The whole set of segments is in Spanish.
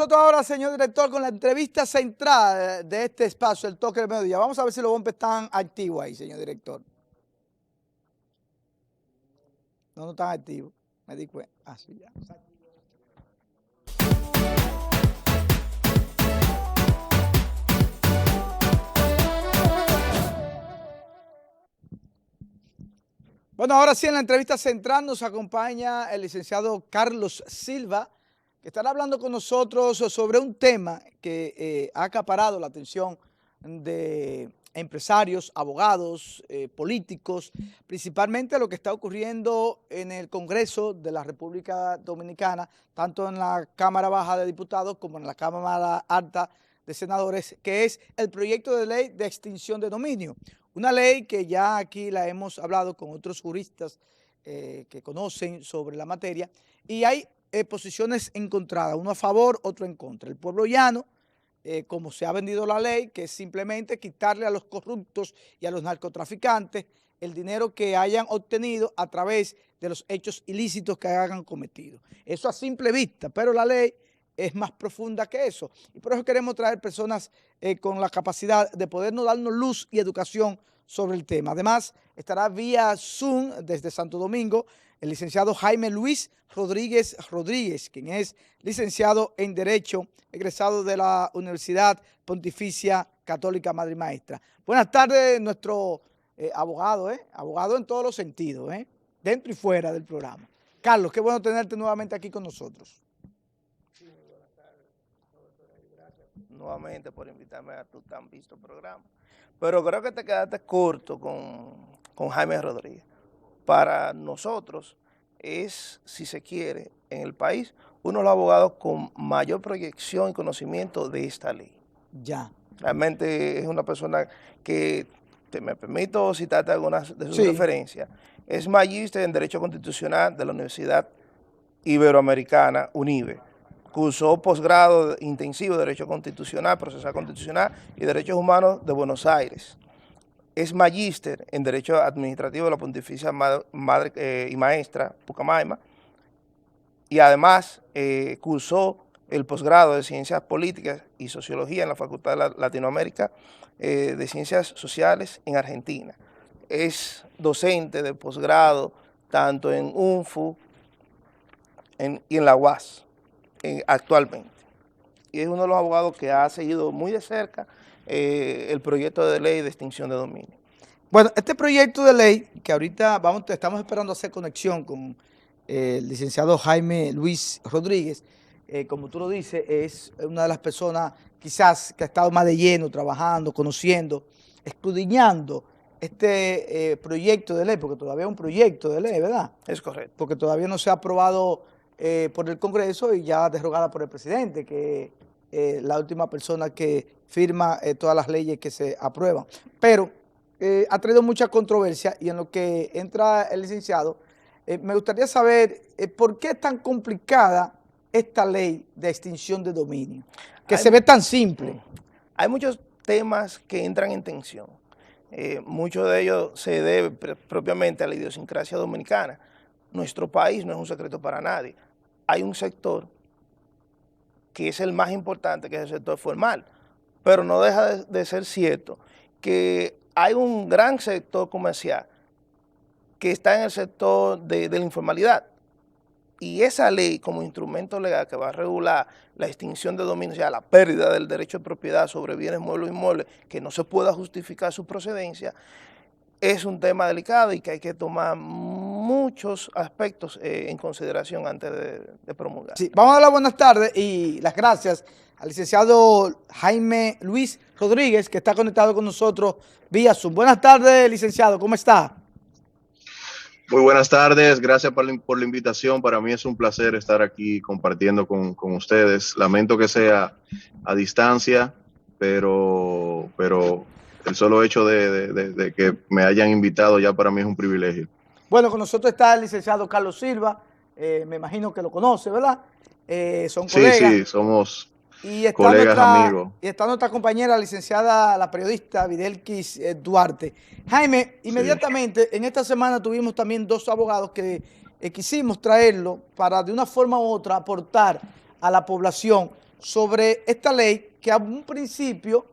nosotros ahora, señor director, con la entrevista central de este espacio, el toque del mediodía. Vamos a ver si los bombes están activos ahí, señor director. No, no están activos. Me di cuenta. Ah, sí, ya. Bueno, ahora sí, en la entrevista central nos acompaña el licenciado Carlos Silva, que estará hablando con nosotros sobre un tema que ha acaparado la atención de empresarios, abogados, políticos, principalmente lo que está ocurriendo en el Congreso de la República Dominicana, tanto en la Cámara Baja de Diputados como en la Cámara Alta de Senadores, que es el proyecto de ley de extinción de dominio. Una ley que ya aquí la hemos hablado con otros juristas que conocen sobre la materia, y hay posiciones encontradas, uno a favor, otro en contra. El pueblo llano, como se ha vendido la ley, que es simplemente quitarle a los corruptos y a los narcotraficantes el dinero que hayan obtenido a través de los hechos ilícitos que hayan cometido. Eso a simple vista, pero la ley es más profunda que eso. Y por eso queremos traer personas con la capacidad de podernos darnos luz y educación sobre el tema. Además, estará vía Zoom desde Santo Domingo el licenciado Jaime Luis Rodríguez, quien es licenciado en Derecho, egresado de la Universidad Pontificia Católica Madre y Maestra. Buenas tardes, nuestro abogado, abogado en todos los sentidos, dentro y fuera del programa. Carlos, qué bueno tenerte nuevamente aquí con nosotros. Nuevamente por invitarme a tu tan visto programa. Pero creo que te quedaste corto con Jaime Rodríguez. Para nosotros es, si se quiere, en el país, uno de los abogados con mayor proyección y conocimiento de esta ley. Ya. Realmente es una persona que, me permito citarte algunas de sus referencias, es magíster en Derecho Constitucional de la Universidad Iberoamericana, UNIBE. Cursó posgrado intensivo de Derecho Constitucional, Procesal Constitucional y Derechos Humanos de Buenos Aires. Es magíster en Derecho Administrativo de la Pontificia Madre y Maestra, Pucamaima, y además cursó el posgrado de Ciencias Políticas y Sociología en la Facultad de Latinoamérica de Ciencias Sociales en Argentina. Es docente de posgrado tanto en UNFU y en la UAS. Actualmente. Y es uno de los abogados que ha seguido muy de cerca el proyecto de ley de extinción de dominio. Bueno, este proyecto de ley, que ahorita estamos esperando hacer conexión con el licenciado Jaime Luis Rodríguez, como tú lo dices, es una de las personas quizás que ha estado más de lleno, trabajando, conociendo, escudriñando este proyecto de ley, porque todavía es un proyecto de ley, ¿verdad? Es correcto. Porque todavía no se ha aprobado por el Congreso y ya derogada por el presidente, que es la última persona que firma todas las leyes que se aprueban. Pero ha traído mucha controversia, y en lo que entra el licenciado, me gustaría saber por qué es tan complicada esta ley de extinción de dominio, que se ve tan simple. Hay muchos temas que entran en tensión. Mucho de ello se debe propiamente a la idiosincrasia dominicana. Nuestro país no es un secreto para nadie. Hay un sector que es el más importante, que es el sector formal, pero no deja de ser cierto que hay un gran sector comercial que está en el sector de la informalidad, y esa ley como instrumento legal que va a regular la extinción de dominio, o sea, la pérdida del derecho de propiedad sobre bienes muebles e inmuebles que no se pueda justificar su procedencia, es un tema delicado y que hay que tomar muchos aspectos en consideración antes de promulgar. Sí, vamos a dar las buenas tardes y las gracias al licenciado Jaime Luis Rodríguez, que está conectado con nosotros vía Zoom. Buenas tardes, licenciado, ¿cómo está? Muy buenas tardes, gracias por la invitación. Para mí es un placer estar aquí compartiendo con ustedes. Lamento que sea a distancia, pero el solo hecho de que me hayan invitado ya para mí es un privilegio. Bueno, con nosotros está el licenciado Carlos Silva, me imagino que lo conoce, ¿verdad? Son colegas. Sí, somos colegas, amigos. Y está nuestra compañera, licenciada, la periodista Videlquis Duarte. Jaime, inmediatamente, en esta semana tuvimos también dos abogados que quisimos traerlo para de una forma u otra aportar a la población sobre esta ley que a un principio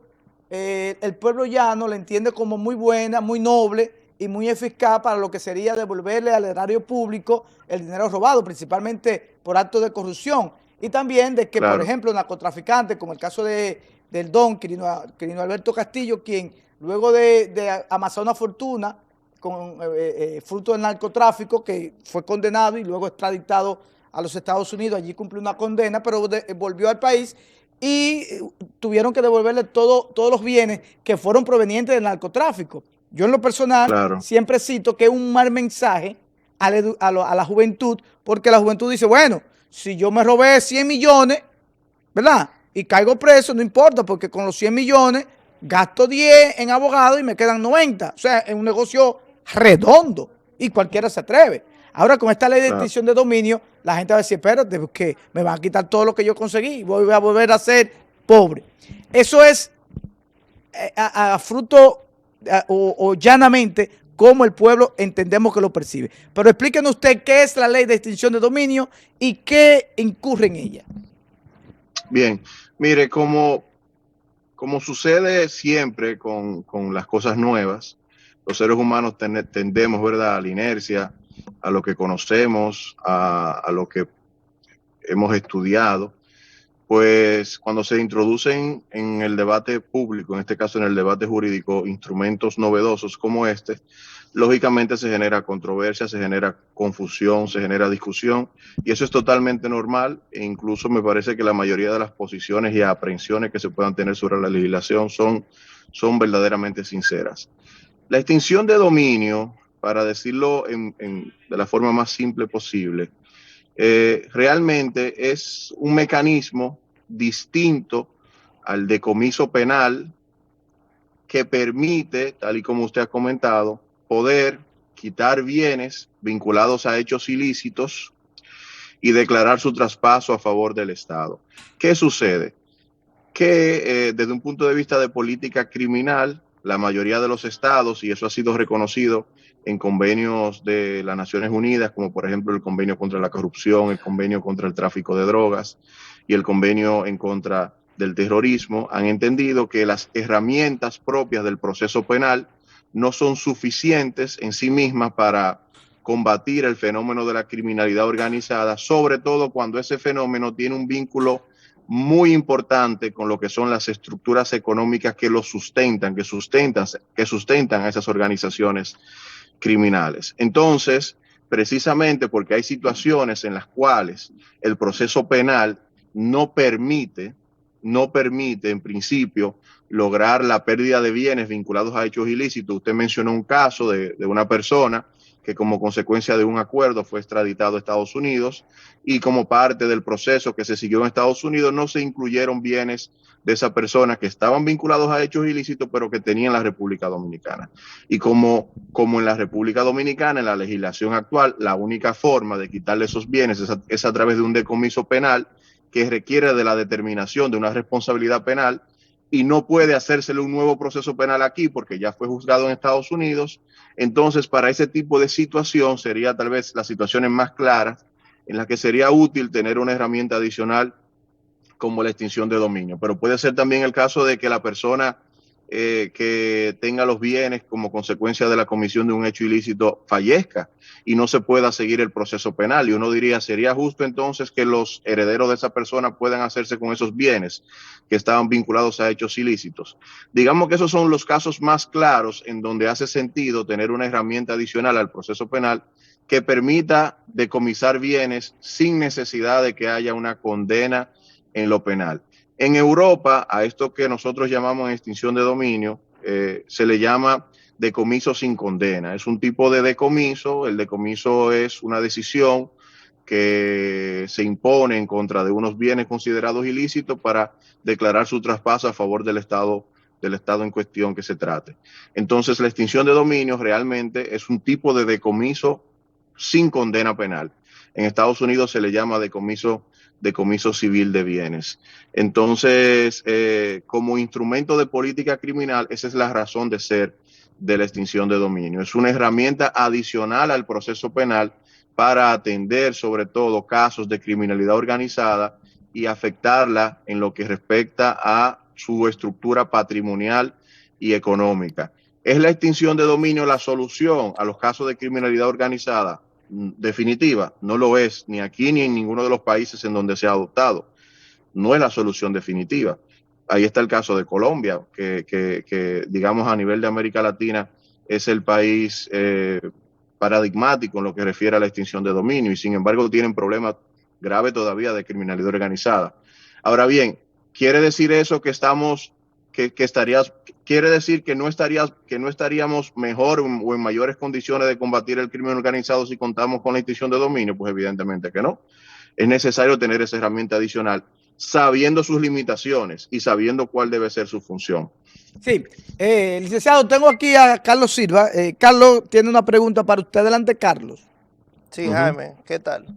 el pueblo llano la entiende como muy buena, muy noble y muy eficaz para lo que sería devolverle al erario público el dinero robado, principalmente por actos de corrupción. Y también de que, por ejemplo, narcotraficantes, como el caso del don Quirino Alberto Castillo, quien luego de amasar una fortuna con fruto del narcotráfico, que fue condenado y luego extraditado a los Estados Unidos, allí cumplió una condena, pero volvió al país y tuvieron que devolverle todos los bienes que fueron provenientes del narcotráfico. Yo en lo personal siempre cito que es un mal mensaje a la juventud, porque la juventud dice, bueno, si yo me robé 100 millones, ¿verdad? Y caigo preso, no importa, porque con los 100 millones gasto 10 en abogado y me quedan 90. O sea, es un negocio redondo y cualquiera se atreve. Ahora con esta ley de extinción de dominio, la gente va a decir, espérate, porque me van a quitar todo lo que yo conseguí y voy a volver a ser pobre. Eso es a fruto o llanamente como el pueblo entendemos que lo percibe. Pero explíquenos usted qué es la ley de extinción de dominio y qué incurre en ella. Bien, mire, como sucede siempre con las cosas nuevas, los seres humanos tendemos, ¿verdad?, a la inercia, a lo que conocemos, a lo que hemos estudiado. Pues cuando se introducen en el debate público, en este caso en el debate jurídico, instrumentos novedosos como este, lógicamente se genera controversia, se genera confusión, se genera discusión, y eso es totalmente normal, e incluso me parece que la mayoría de las posiciones y aprehensiones que se puedan tener sobre la legislación son verdaderamente sinceras. La extinción de dominio, para decirlo de la forma más simple posible, realmente es un mecanismo distinto al decomiso penal que permite, tal y como usted ha comentado, poder quitar bienes vinculados a hechos ilícitos y declarar su traspaso a favor del Estado. ¿Qué sucede? Que desde un punto de vista de política criminal, la mayoría de los estados, y eso ha sido reconocido en convenios de las Naciones Unidas, como por ejemplo el convenio contra la corrupción, el convenio contra el tráfico de drogas y el convenio en contra del terrorismo, han entendido que las herramientas propias del proceso penal no son suficientes en sí mismas para combatir el fenómeno de la criminalidad organizada, sobre todo cuando ese fenómeno tiene un vínculo muy importante con lo que son las estructuras económicas que lo sustentan, que sustentan a esas organizaciones criminales. Entonces, precisamente porque hay situaciones en las cuales el proceso penal no permite en principio lograr la pérdida de bienes vinculados a hechos ilícitos. Usted mencionó un caso de una persona que como consecuencia de un acuerdo fue extraditado a Estados Unidos y como parte del proceso que se siguió en Estados Unidos no se incluyeron bienes de esa persona que estaban vinculados a hechos ilícitos pero que tenían la República Dominicana. Y como en la República Dominicana, en la legislación actual, la única forma de quitarle esos bienes es a través de un decomiso penal que requiere de la determinación de una responsabilidad penal y no puede hacérsele un nuevo proceso penal aquí porque ya fue juzgado en Estados Unidos. Entonces, para ese tipo de situación sería tal vez las situaciones más claras en las que sería útil tener una herramienta adicional como la extinción de dominio. Pero puede ser también el caso de que la persona que tenga los bienes como consecuencia de la comisión de un hecho ilícito fallezca y no se pueda seguir el proceso penal. Y uno diría, ¿sería justo entonces que los herederos de esa persona puedan hacerse con esos bienes que estaban vinculados a hechos ilícitos? Digamos que esos son los casos más claros en donde hace sentido tener una herramienta adicional al proceso penal que permita decomisar bienes sin necesidad de que haya una condena en lo penal. En Europa, a esto que nosotros llamamos extinción de dominio, se le llama decomiso sin condena. Es un tipo de decomiso. El decomiso es una decisión que se impone en contra de unos bienes considerados ilícitos para declarar su traspaso a favor del Estado en cuestión que se trate. Entonces, la extinción de dominio realmente es un tipo de decomiso sin condena penal. En Estados Unidos se le llama decomiso civil de bienes. Entonces, como instrumento de política criminal, esa es la razón de ser de la extinción de dominio. Es una herramienta adicional al proceso penal para atender sobre todo casos de criminalidad organizada y afectarla en lo que respecta a su estructura patrimonial y económica. ¿Es la extinción de dominio la solución a los casos de criminalidad organizada? Definitiva, no lo es, ni aquí ni en ninguno de los países en donde se ha adoptado. No es la solución definitiva. Ahí está el caso de Colombia, que digamos a nivel de América Latina es el país paradigmático en lo que refiere a la extinción de dominio y sin embargo tienen problemas graves todavía de criminalidad organizada. Ahora bien, ¿quiere decir eso que estamos, quiere decir que no estaríamos mejor o en mayores condiciones de combatir el crimen organizado si contamos con la extinción de dominio? Pues evidentemente que no. Es necesario tener esa herramienta adicional, sabiendo sus limitaciones y sabiendo cuál debe ser su función. Sí, licenciado, tengo aquí a Carlos Silva. Carlos tiene una pregunta para usted. Adelante, Carlos. Sí, Jaime, ¿qué tal?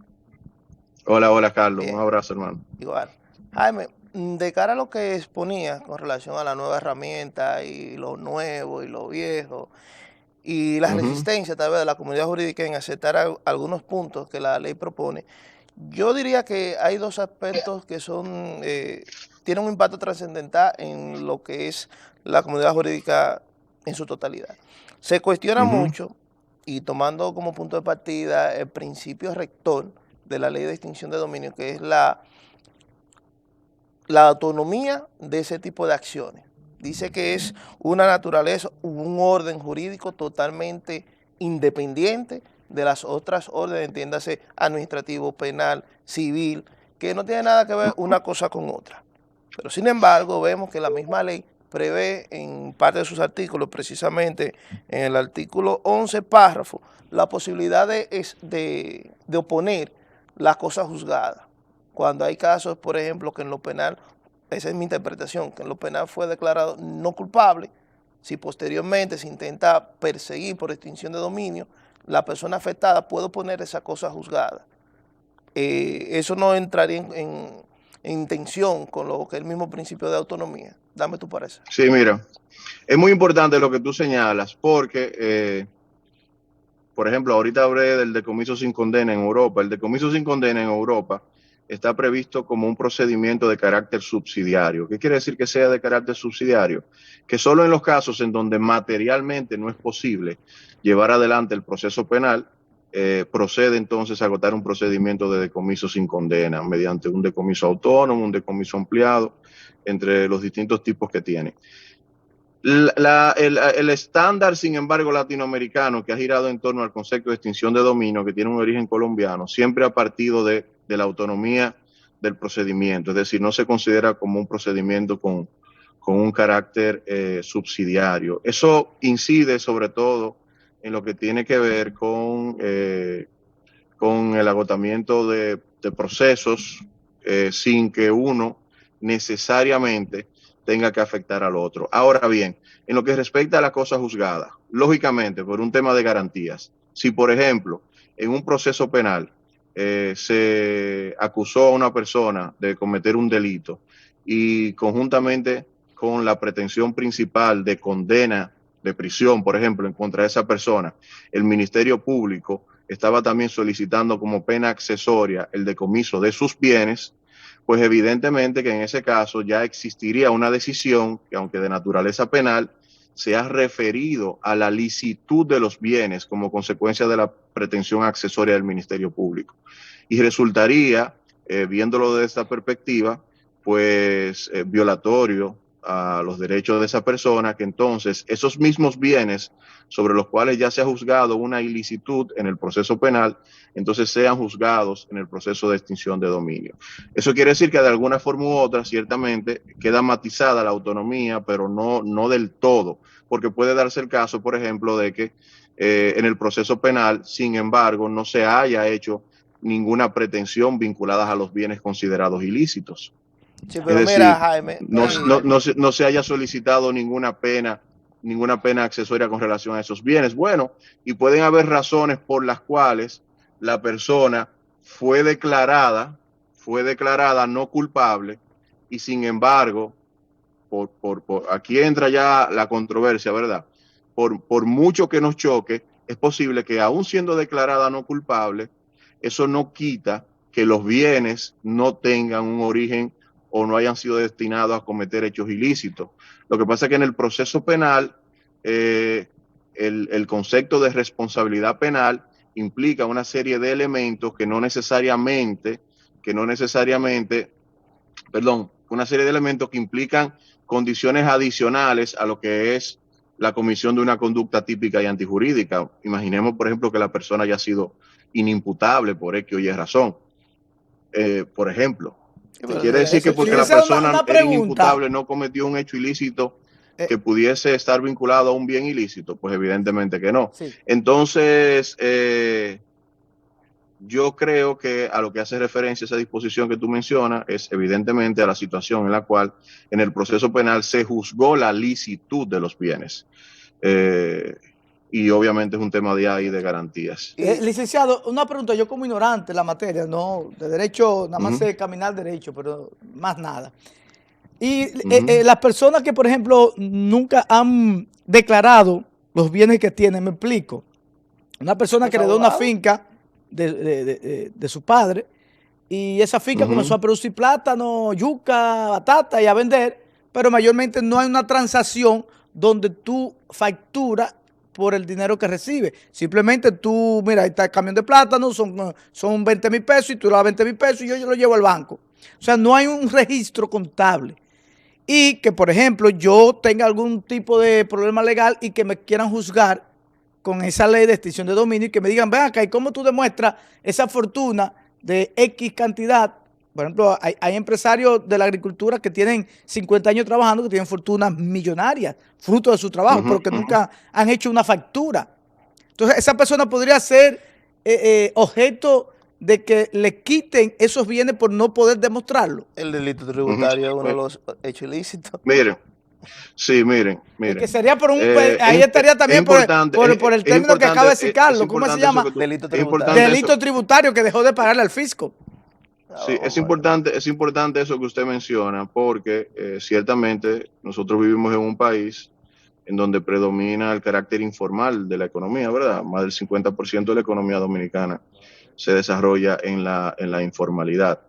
Hola, Carlos. Bien. Un abrazo, hermano. Igual. Jaime, de cara a lo que exponía con relación a la nueva herramienta y lo nuevo y lo viejo y la resistencia tal vez de la comunidad jurídica en aceptar algunos puntos que la ley propone, yo diría que hay dos aspectos que son tienen un impacto trascendental en lo que es la comunidad jurídica en su totalidad. Se cuestiona mucho, y tomando como punto de partida el principio rector de la ley de extinción de dominio, que es la autonomía de ese tipo de acciones. Dice que es una naturaleza, un orden jurídico totalmente independiente de las otras órdenes, entiéndase administrativo, penal, civil, que no tiene nada que ver una cosa con otra. Pero sin embargo vemos que la misma ley prevé en parte de sus artículos, precisamente en el artículo 11 párrafo, la posibilidad de oponer la cosa juzgada. Cuando hay casos, por ejemplo, que en lo penal, esa es mi interpretación, que en lo penal fue declarado no culpable, si posteriormente se intenta perseguir por extinción de dominio, la persona afectada puede oponer esa cosa juzgada. Eso no entraría en tensión con lo que es el mismo principio de autonomía. Dame tu parecer. Sí, mira, es muy importante lo que tú señalas porque, por ejemplo, ahorita hablé del decomiso sin condena en Europa. El decomiso sin condena en Europa está previsto como un procedimiento de carácter subsidiario. ¿Qué quiere decir que sea de carácter subsidiario? Que solo en los casos en donde materialmente no es posible llevar adelante el proceso penal, procede entonces a agotar un procedimiento de decomiso sin condena mediante un decomiso autónomo, un decomiso ampliado, entre los distintos tipos que tiene. El estándar, sin embargo, latinoamericano que ha girado en torno al concepto de extinción de dominio, que tiene un origen colombiano, siempre ha partido de la autonomía del procedimiento, es decir, no se considera como un procedimiento con un carácter subsidiario. Eso incide sobre todo en lo que tiene que ver con el agotamiento de procesos sin que uno necesariamente tenga que afectar al otro. Ahora bien, en lo que respecta a la cosa juzgada, lógicamente, por un tema de garantías, si por ejemplo, en un proceso penal se acusó a una persona de cometer un delito y conjuntamente con la pretensión principal de condena de prisión, por ejemplo, en contra de esa persona, el Ministerio Público estaba también solicitando como pena accesoria el decomiso de sus bienes, pues evidentemente que en ese caso ya existiría una decisión que, aunque de naturaleza penal, se ha referido a la licitud de los bienes como consecuencia de la pretensión accesoria del Ministerio Público. Y resultaría, viéndolo desde esta perspectiva, pues violatorio a los derechos de esa persona, que entonces esos mismos bienes sobre los cuales ya se ha juzgado una ilicitud en el proceso penal, entonces sean juzgados en el proceso de extinción de dominio. Eso quiere decir que de alguna forma u otra, ciertamente, queda matizada la autonomía, pero no del todo, porque puede darse el caso, por ejemplo, de que en el proceso penal, sin embargo, no se haya hecho ninguna pretensión vinculada a los bienes considerados ilícitos. Sí, pero es decir, mira, Jaime, no se haya solicitado ninguna pena accesoria con relación a esos bienes. Bueno, y pueden haber razones por las cuales la persona fue declarada no culpable y sin embargo, aquí entra ya la controversia, ¿verdad? Por mucho que nos choque, es posible que aún siendo declarada no culpable, eso no quita que los bienes no tengan un origen o no hayan sido destinados a cometer hechos ilícitos. Lo que pasa es que en el proceso penal, el concepto de responsabilidad penal implica una serie de elementos una serie de elementos que implican condiciones adicionales a lo que es la comisión de una conducta típica y antijurídica. Imaginemos, por ejemplo, que la persona haya sido inimputable por X o Y razón. Por ejemplo, quiere decir que porque la persona era inimputable no cometió un hecho ilícito que pudiese estar vinculado a un bien ilícito, pues evidentemente que no. Sí. Entonces, yo creo que a lo que hace referencia esa disposición que tú mencionas es evidentemente a la situación en la cual en el proceso penal se juzgó la licitud de los bienes. Y obviamente es un tema de ahí de garantías. Licenciado, una pregunta, yo como ignorante en la materia, no de derecho, nada más sé caminar derecho, pero más nada. Y las personas que, por ejemplo, nunca han declarado los bienes que tienen, me explico. Una persona que heredó una finca de su padre y esa finca comenzó a producir plátano, yuca, batata y a vender, pero mayormente no hay una transacción donde tú facturas por el dinero que recibe. Simplemente tú, mira, ahí está el camión de plátano, son 20,000 pesos y tú le das 20,000 pesos y yo lo llevo al banco. O sea, no hay un registro contable. Y que, por ejemplo, yo tenga algún tipo de problema legal y que me quieran juzgar con esa ley de extinción de dominio y que me digan, ven acá, ¿y cómo tú demuestras esa fortuna de X cantidad? Por ejemplo, hay empresarios de la agricultura que tienen 50 años trabajando, que tienen fortunas millonarias, fruto de su trabajo, pero que nunca han hecho una factura. Entonces, esa persona podría ser objeto de que le quiten esos bienes por no poder demostrarlo. El delito tributario es uno de los hechos ilícitos. Miren. Sí, miren. Que sería por un... ahí estaría también por el término que acaba de decir Carlos. ¿Cómo se llama? Delito tributario. Delito tributario que dejó de pagarle al fisco. Sí, es importante eso que usted menciona, porque ciertamente nosotros vivimos en un país en donde predomina el carácter informal de la economía, ¿verdad? Más del 50% de la economía dominicana se desarrolla en la informalidad.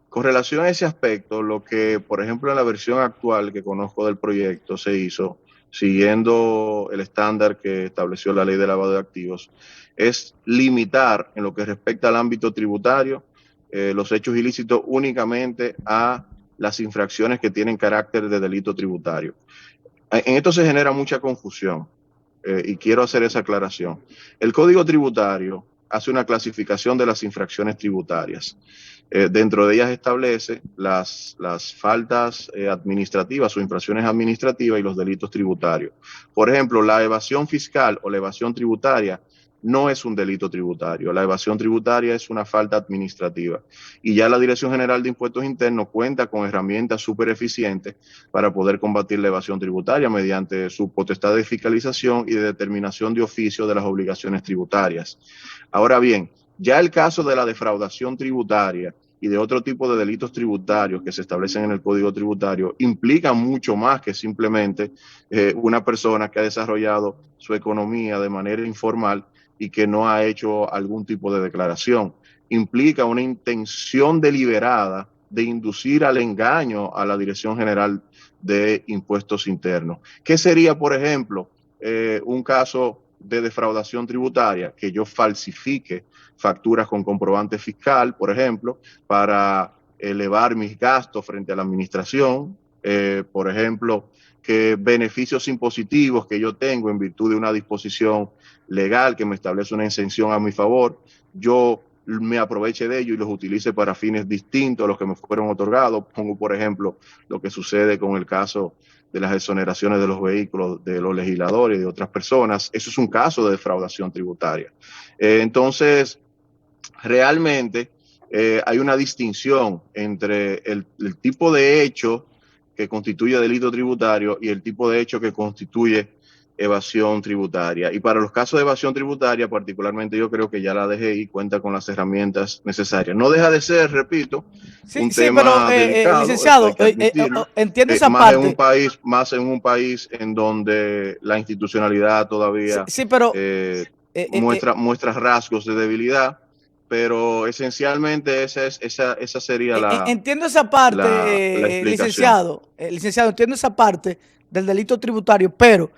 Con relación a ese aspecto, lo que, por ejemplo, en la versión actual que conozco del proyecto se hizo, siguiendo el estándar que estableció la ley de lavado de activos, es limitar en lo que respecta al ámbito tributario los hechos ilícitos únicamente a las infracciones que tienen carácter de delito tributario. En esto se genera mucha confusión y quiero hacer esa aclaración. El Código Tributario hace una clasificación de las infracciones tributarias. Dentro de ellas establece las faltas administrativas o infracciones administrativas y los delitos tributarios. Por ejemplo, la evasión fiscal o la evasión tributaria no es un delito tributario. La evasión tributaria es una falta administrativa. Y ya la Dirección General de Impuestos Internos cuenta con herramientas súper eficientes para poder combatir la evasión tributaria mediante su potestad de fiscalización y de determinación de oficio de las obligaciones tributarias. Ahora bien, ya el caso de la defraudación tributaria y de otro tipo de delitos tributarios que se establecen en el Código Tributario implican mucho más que simplemente una persona que ha desarrollado su economía de manera informal y que no ha hecho algún tipo de declaración. Implica una intención deliberada de inducir al engaño a la Dirección General de Impuestos Internos. ¿Qué sería, por ejemplo, un caso de defraudación tributaria? Que yo falsifique facturas con comprobante fiscal, por ejemplo, para elevar mis gastos frente a la administración, por ejemplo, que beneficios impositivos que yo tengo en virtud de una disposición legal que me establece una exención a mi favor, yo me aproveche de ello y los utilice para fines distintos a los que me fueron otorgados. Pongo, por ejemplo, lo que sucede con el caso de las exoneraciones de los vehículos de los legisladores y de otras personas. Eso es un caso de defraudación tributaria. Entonces, realmente hay una distinción entre el tipo de hecho que constituye delito tributario y el tipo de hecho que constituye evasión tributaria. Y para los casos de evasión tributaria, particularmente, yo creo que ya la DGI cuenta con las herramientas necesarias. No deja de ser, repito, un tema delicado. Licenciado, entiendo esa parte. Más en un país en donde la institucionalidad todavía muestra rasgos de debilidad. pero esencialmente esa sería Entiendo esa parte, la explicación. licenciado, entiendo esa parte del delito tributario, pero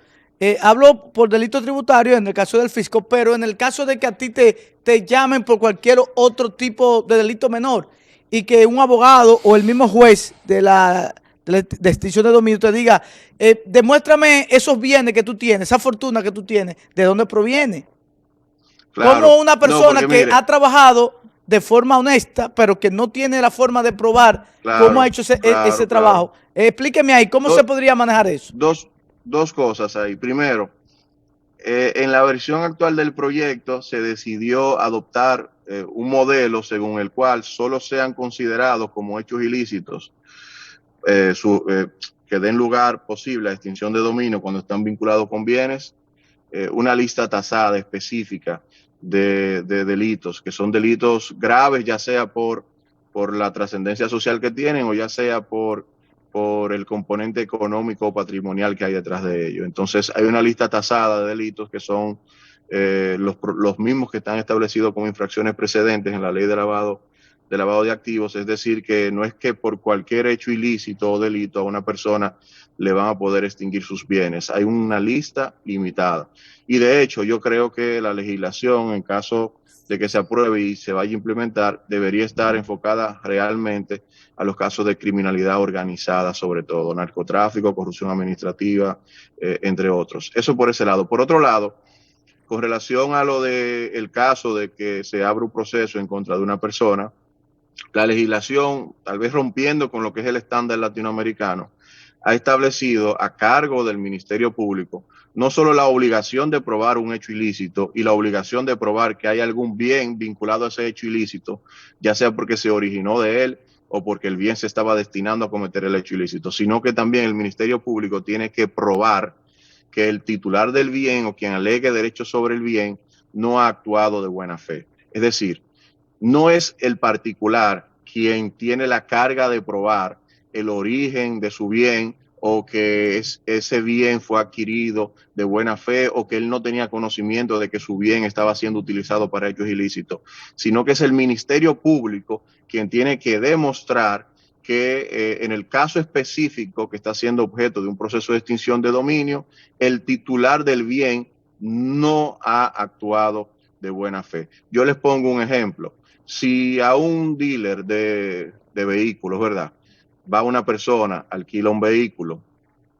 hablo por delito tributario en el caso del fisco, pero en el caso de que a ti te llamen por cualquier otro tipo de delito menor y que un abogado o el mismo juez de extinción de dominio te diga, demuéstrame esos bienes que tú tienes, esa fortuna que tú tienes, ¿de dónde proviene? Claro. Como una persona No, que mire, ha trabajado de forma honesta, pero que no tiene la forma de probar claro, cómo ha hecho ese trabajo. Explíqueme ahí, ¿cómo se podría manejar eso? Dos cosas ahí. Primero, en la versión actual del proyecto se decidió adoptar un modelo según el cual solo sean considerados como hechos ilícitos que den lugar posible a extinción de dominio cuando están vinculados con bienes, una lista tasada específica de delitos, que son delitos graves, ya sea por la trascendencia social que tienen o ya sea por el componente económico o patrimonial que hay detrás de ello. Entonces hay una lista tasada de delitos que son los mismos que están establecidos como infracciones precedentes en la ley de lavado de activos, es decir, que no es que por cualquier hecho ilícito o delito a una persona le van a poder extinguir sus bienes. Hay una lista limitada. Y de hecho, yo creo que la legislación, en caso de que se apruebe y se vaya a implementar, debería estar enfocada realmente a los casos de criminalidad organizada, sobre todo, narcotráfico, corrupción administrativa, entre otros. Eso por ese lado. Por otro lado, con relación a lo del caso de que se abra un proceso en contra de una persona, la legislación, tal vez rompiendo con lo que es el estándar latinoamericano, ha establecido a cargo del Ministerio Público no solo la obligación de probar un hecho ilícito y la obligación de probar que hay algún bien vinculado a ese hecho ilícito, ya sea porque se originó de él o porque el bien se estaba destinando a cometer el hecho ilícito, sino que también el Ministerio Público tiene que probar que el titular del bien o quien alegue derecho sobre el bien no ha actuado de buena fe. Es decir, no es el particular quien tiene la carga de probar el origen de su bien o que ese bien fue adquirido de buena fe o que él no tenía conocimiento de que su bien estaba siendo utilizado para hechos ilícitos, sino que es el Ministerio Público quien tiene que demostrar que en el caso específico que está siendo objeto de un proceso de extinción de dominio, el titular del bien no ha actuado de buena fe. Yo les pongo un ejemplo. Si a un dealer de vehículos, ¿verdad? Va una persona, alquila un vehículo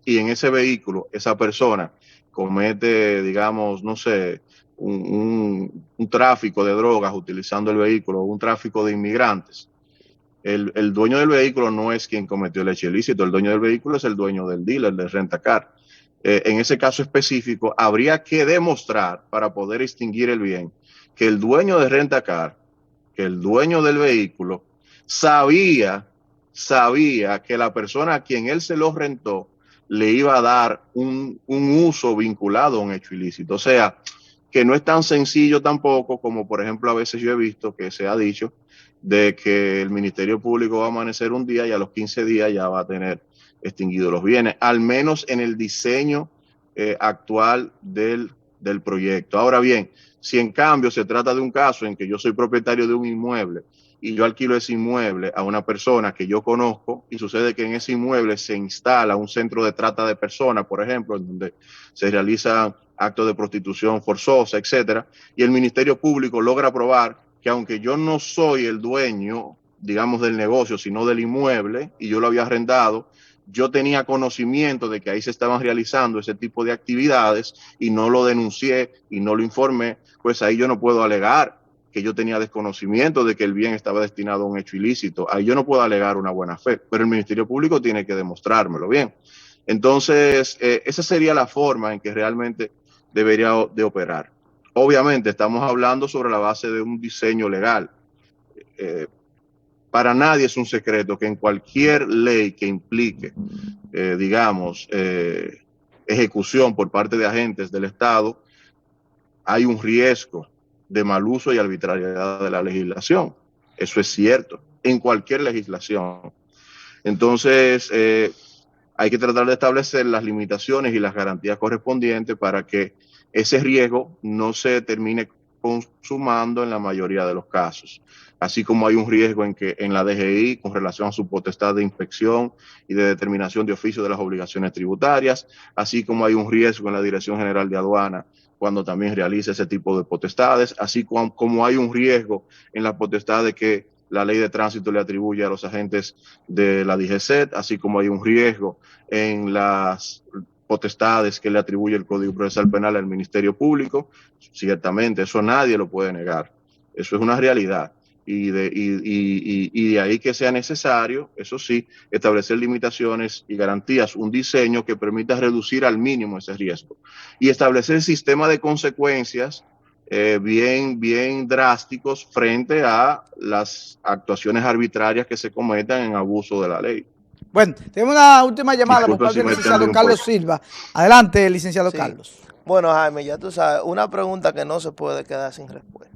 y en ese vehículo esa persona comete, digamos, no sé, un tráfico de drogas utilizando el vehículo, un tráfico de inmigrantes. El dueño del vehículo no es quien cometió el hecho ilícito, el dueño del vehículo es el dueño del dealer, del rentacar. En ese caso específico, habría que demostrar para poder extinguir el bien que el dueño de rentacar, que el dueño del vehículo sabía que la persona a quien él se lo rentó le iba a dar un uso vinculado a un hecho ilícito. O sea, que no es tan sencillo tampoco como, por ejemplo, a veces yo he visto que se ha dicho de que el Ministerio Público va a amanecer un día y a los 15 días ya va a tener extinguidos los bienes, al menos en el diseño actual del proyecto. Ahora bien, si en cambio se trata de un caso en que yo soy propietario de un inmueble y yo alquilo ese inmueble a una persona que yo conozco y sucede que en ese inmueble se instala un centro de trata de personas, por ejemplo, en donde se realizan actos de prostitución forzosa, etcétera, y el Ministerio Público logra probar que aunque yo no soy el dueño, digamos, del negocio, sino del inmueble, y yo lo había arrendado, yo tenía conocimiento de que ahí se estaban realizando ese tipo de actividades y no lo denuncié y no lo informé, pues ahí yo no puedo alegar que yo tenía desconocimiento de que el bien estaba destinado a un hecho ilícito. Ahí yo no puedo alegar una buena fe, pero el Ministerio Público tiene que demostrármelo bien. Entonces, esa sería la forma en que realmente debería de operar. Obviamente estamos hablando sobre la base de un diseño legal. Para nadie es un secreto que en cualquier ley que implique, digamos, ejecución por parte de agentes del Estado, hay un riesgo de mal uso y arbitrariedad de la legislación. Eso es cierto, en cualquier legislación. Entonces, hay que tratar de establecer las limitaciones y las garantías correspondientes para que ese riesgo no se termine consumando en la mayoría de los casos. Así como hay un riesgo en la DGI con relación a su potestad de inspección y de determinación de oficio de las obligaciones tributarias, así como hay un riesgo en la Dirección General de Aduana cuando también realiza ese tipo de potestades, así como hay un riesgo en la potestad de que la ley de tránsito le atribuye a los agentes de la DGCET, así como hay un riesgo en las potestades que le atribuye el Código Procesal Penal al Ministerio Público. Ciertamente, eso nadie lo puede negar, eso es una realidad. Y de ahí que sea necesario, eso sí, establecer limitaciones y garantías, un diseño que permita reducir al mínimo ese riesgo y establecer sistemas de consecuencias bien drásticos frente a las actuaciones arbitrarias que se cometan en abuso de la ley. Bueno, tenemos una última llamada por parte si del licenciado Carlos Silva. Adelante, licenciado Carlos. Bueno, Jaime, ya tú sabes, una pregunta que no se puede quedar sin respuesta.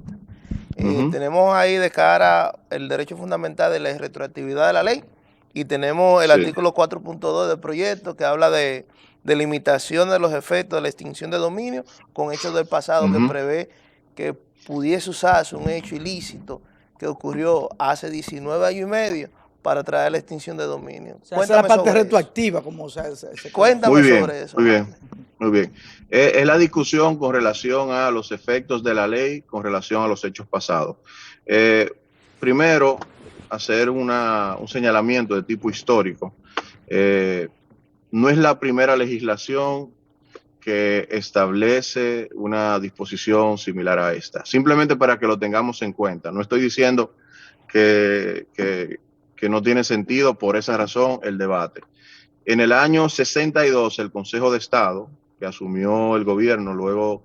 Tenemos ahí de cara el derecho fundamental de la retroactividad de la ley y tenemos el artículo 4.2 del proyecto que habla de limitación de los efectos de la extinción de dominio con hechos del pasado que prevé que pudiese usarse un hecho ilícito que ocurrió hace 19 años y medio para traer la extinción de dominio. O sea, esa es la parte retroactiva, como se Cuéntame sobre eso. Muy bien. Es la discusión con relación a los efectos de la ley, con relación a los hechos pasados. Primero, hacer un señalamiento de tipo histórico. No es la primera legislación que establece una disposición similar a esta. Simplemente para que lo tengamos en cuenta. No estoy diciendo que no tiene sentido por esa razón el debate. En el año 62, el Consejo de Estado, que asumió el gobierno luego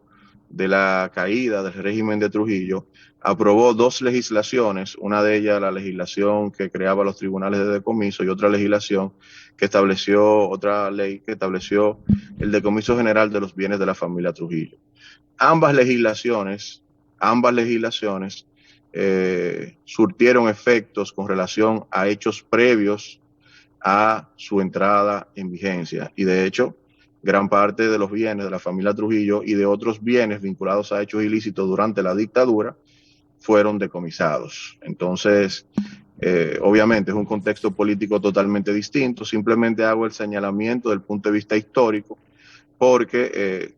de la caída del régimen de Trujillo, aprobó dos legislaciones, una de ellas la legislación que creaba los tribunales de decomiso y otra legislación que estableció, otra ley que estableció el decomiso general de los bienes de la familia Trujillo. Ambas legislaciones surtieron efectos con relación a hechos previos a su entrada en vigencia. Y de hecho, gran parte de los bienes de la familia Trujillo y de otros bienes vinculados a hechos ilícitos durante la dictadura fueron decomisados. Entonces, obviamente es un contexto político totalmente distinto. Simplemente hago el señalamiento del punto de vista histórico porque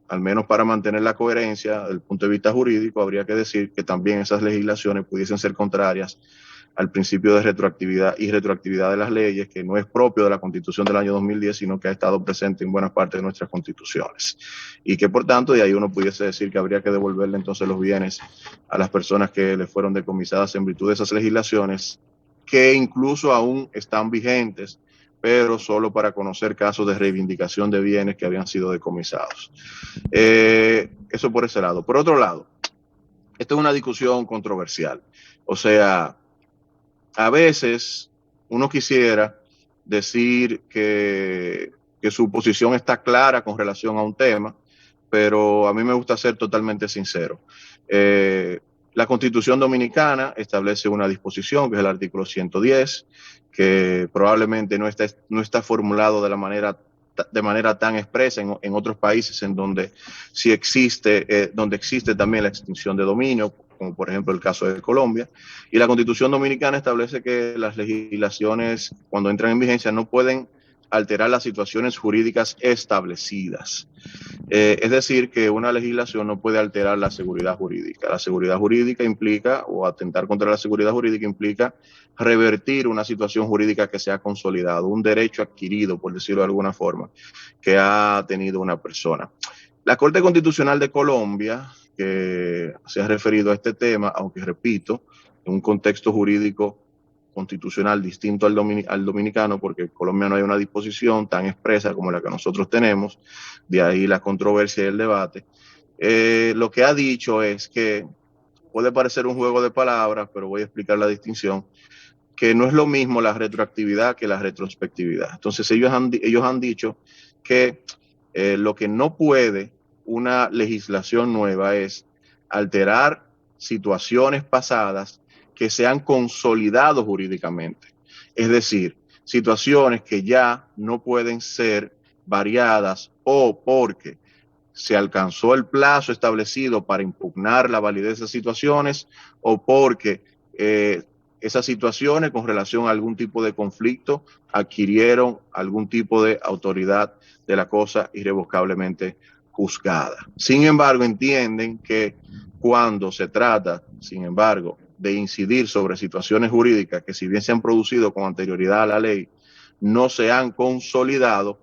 al menos para mantener la coherencia desde el punto de vista jurídico, habría que decir que también esas legislaciones pudiesen ser contrarias al principio de retroactividad y retroactividad de las leyes, que no es propio de la Constitución del año 2010, sino que ha estado presente en buena parte de nuestras constituciones. Y que, por tanto, de ahí uno pudiese decir que habría que devolverle entonces los bienes a las personas que le fueron decomisadas en virtud de esas legislaciones, que incluso aún están vigentes, pero solo para conocer casos de reivindicación de bienes que habían sido decomisados. Eso por ese lado. Por otro lado, esta es una discusión controversial. O sea, a veces uno quisiera decir que su posición está clara con relación a un tema, pero a mí me gusta ser totalmente sincero. La Constitución Dominicana establece una disposición, que es el artículo 110, que probablemente no está formulado de manera tan expresa en otros países en donde sí existe, donde existe también la extinción de dominio, como por ejemplo el caso de Colombia. Y la Constitución Dominicana establece que las legislaciones, cuando entran en vigencia, no pueden alterar las situaciones jurídicas establecidas. Es decir, que una legislación no puede alterar la seguridad jurídica. La seguridad jurídica implica, o atentar contra la seguridad jurídica implica revertir una situación jurídica que se ha consolidado, un derecho adquirido, por decirlo de alguna forma, que ha tenido una persona. La Corte Constitucional de Colombia, que se ha referido a este tema, aunque repito, en un contexto jurídico constitucional distinto al dominicano, porque en Colombia no hay una disposición tan expresa como la que nosotros tenemos, de ahí la controversia y el debate. Lo que ha dicho es que puede parecer un juego de palabras, pero voy a explicar la distinción, que no es lo mismo la retroactividad que la retrospectividad. Entonces ellos han dicho que lo que no puede una legislación nueva es alterar situaciones pasadas que se han consolidado jurídicamente. Es decir, situaciones que ya no pueden ser variadas o porque se alcanzó el plazo establecido para impugnar la validez de esas situaciones o porque esas situaciones con relación a algún tipo de conflicto adquirieron algún tipo de autoridad de la cosa irrevocablemente juzgada. Sin embargo, entienden que cuando se trata, sin embargo, de incidir sobre situaciones jurídicas que si bien se han producido con anterioridad a la ley, no se han consolidado,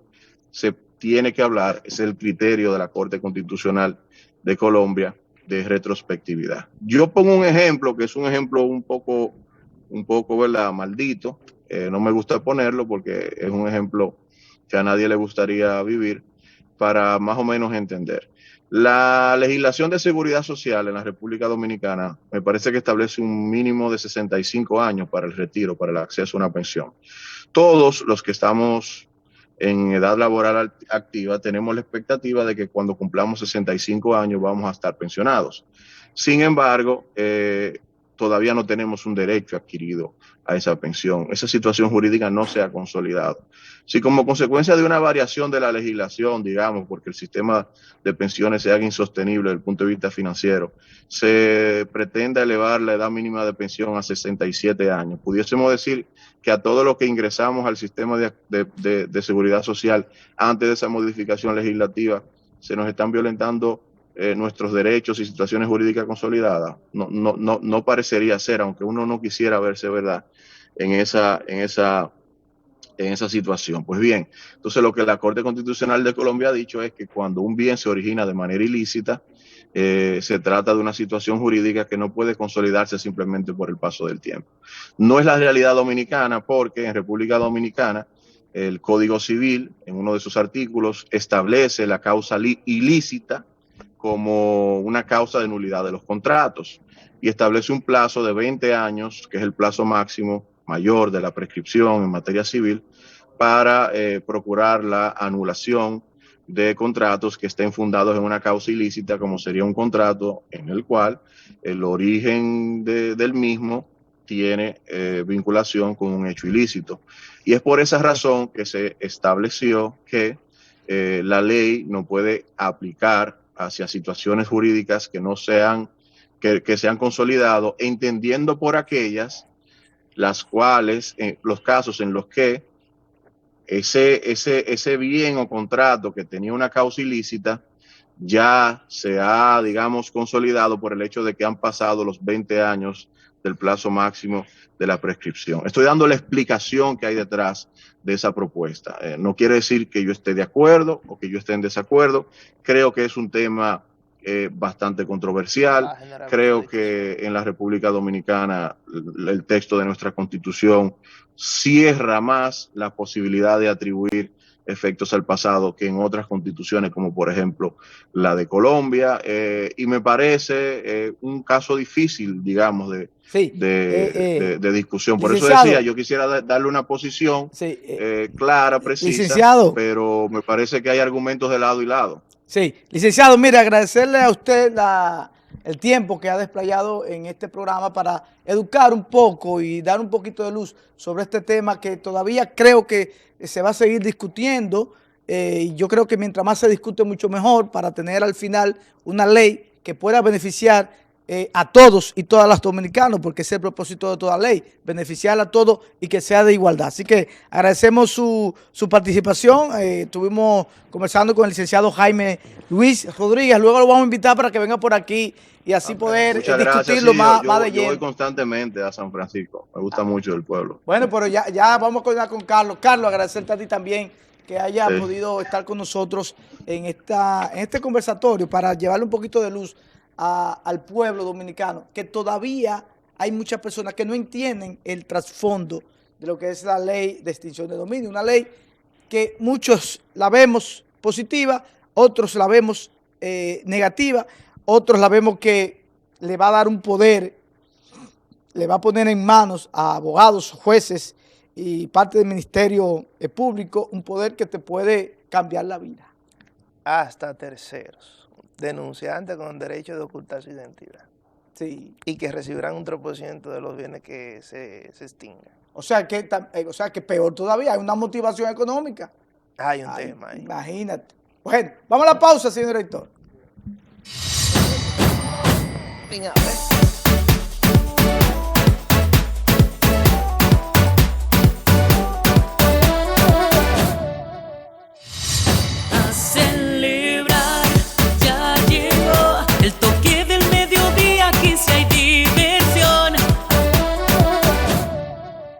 se tiene que hablar, es el criterio de la Corte Constitucional de Colombia, de retrospectividad. Yo pongo un ejemplo, que es un ejemplo un poco, ¿verdad?, maldito, no me gusta ponerlo porque es un ejemplo que a nadie le gustaría vivir, para más o menos entender. La legislación de seguridad social en la República Dominicana me parece que establece un mínimo de 65 años para el retiro, para el acceso a una pensión. Todos los que estamos en edad laboral activa tenemos la expectativa de que cuando cumplamos 65 años vamos a estar pensionados. Sin embargo, todavía no tenemos un derecho adquirido a esa pensión. Esa situación jurídica no se ha consolidado. Si como consecuencia de una variación de la legislación, digamos, porque el sistema de pensiones se haga insostenible desde el punto de vista financiero, se pretenda elevar la edad mínima de pensión a 67 años, pudiésemos decir que a todos los que ingresamos al sistema de seguridad social antes de esa modificación legislativa se nos están violentando nuestros derechos y situaciones jurídicas consolidadas. No parecería ser, aunque uno no quisiera verse, ¿verdad?, en esa situación. Pues bien, entonces lo que la Corte Constitucional de Colombia ha dicho es que cuando un bien se origina de manera ilícita, se trata de una situación jurídica que no puede consolidarse simplemente por el paso del tiempo. No es la realidad dominicana, porque en República Dominicana el Código Civil, en uno de sus artículos, establece la causa ilícita como una causa de nulidad de los contratos y establece un plazo de 20 años, que es el plazo máximo mayor de la prescripción en materia civil, para procurar la anulación de contratos que estén fundados en una causa ilícita, como sería un contrato en el cual el origen del mismo tiene vinculación con un hecho ilícito. Y es por esa razón que se estableció que la ley no puede aplicar hacia situaciones jurídicas que no sean, que se han consolidado, entendiendo por aquellas las cuales, los casos en los que ese bien o contrato que tenía una causa ilícita ya se ha, digamos, consolidado por el hecho de que han pasado los 20 años del plazo máximo de la prescripción. Estoy dando la explicación que hay detrás de esa propuesta. No quiere decir que yo esté de acuerdo o que yo esté en desacuerdo. Creo que es un tema bastante controversial. Creo que en la República Dominicana el texto de nuestra Constitución cierra más la posibilidad de atribuir efectos al pasado que en otras constituciones, como por ejemplo la de Colombia, y me parece un caso difícil, digamos, de discusión. Por eso decía, yo quisiera darle una posición clara, precisa, pero me parece que hay argumentos de lado y lado. Sí, licenciado, mire, agradecerle a usted el tiempo que ha desplayado en este programa para educar un poco y dar un poquito de luz sobre este tema que todavía creo que se va a seguir discutiendo. Yo creo que mientras más se discute mucho mejor para tener al final una ley que pueda beneficiar a todos y todas las dominicanos, porque ese es el propósito de toda ley, beneficiar a todos y que sea de igualdad. Así que agradecemos su participación. Estuvimos conversando con el licenciado Jaime Luis Rodríguez. Luego lo vamos a invitar para que venga por aquí y así poder discutirlo más de lleno. Yo voy constantemente a San Francisco. Me gusta mucho el pueblo. Bueno, pero ya vamos a coordinar con Carlos. Carlos, agradecerte a ti también que haya podido estar con nosotros en este conversatorio para llevarle un poquito de luz al pueblo dominicano, que todavía hay muchas personas que no entienden el trasfondo de lo que es la ley de extinción de dominio, una ley que muchos la vemos positiva, otros la vemos negativa, otros la vemos que le va a dar un poder, le va a poner en manos a abogados, jueces y parte del Ministerio Público un poder que te puede cambiar la vida. Hasta terceros. Denunciantes con derecho de ocultar su identidad. Sí. Y que recibirán un 3% de los bienes que se extingan. O sea que peor todavía, hay una motivación económica. Hay un tema ahí. Imagínate. Bueno, vamos a la pausa, señor director. Venga,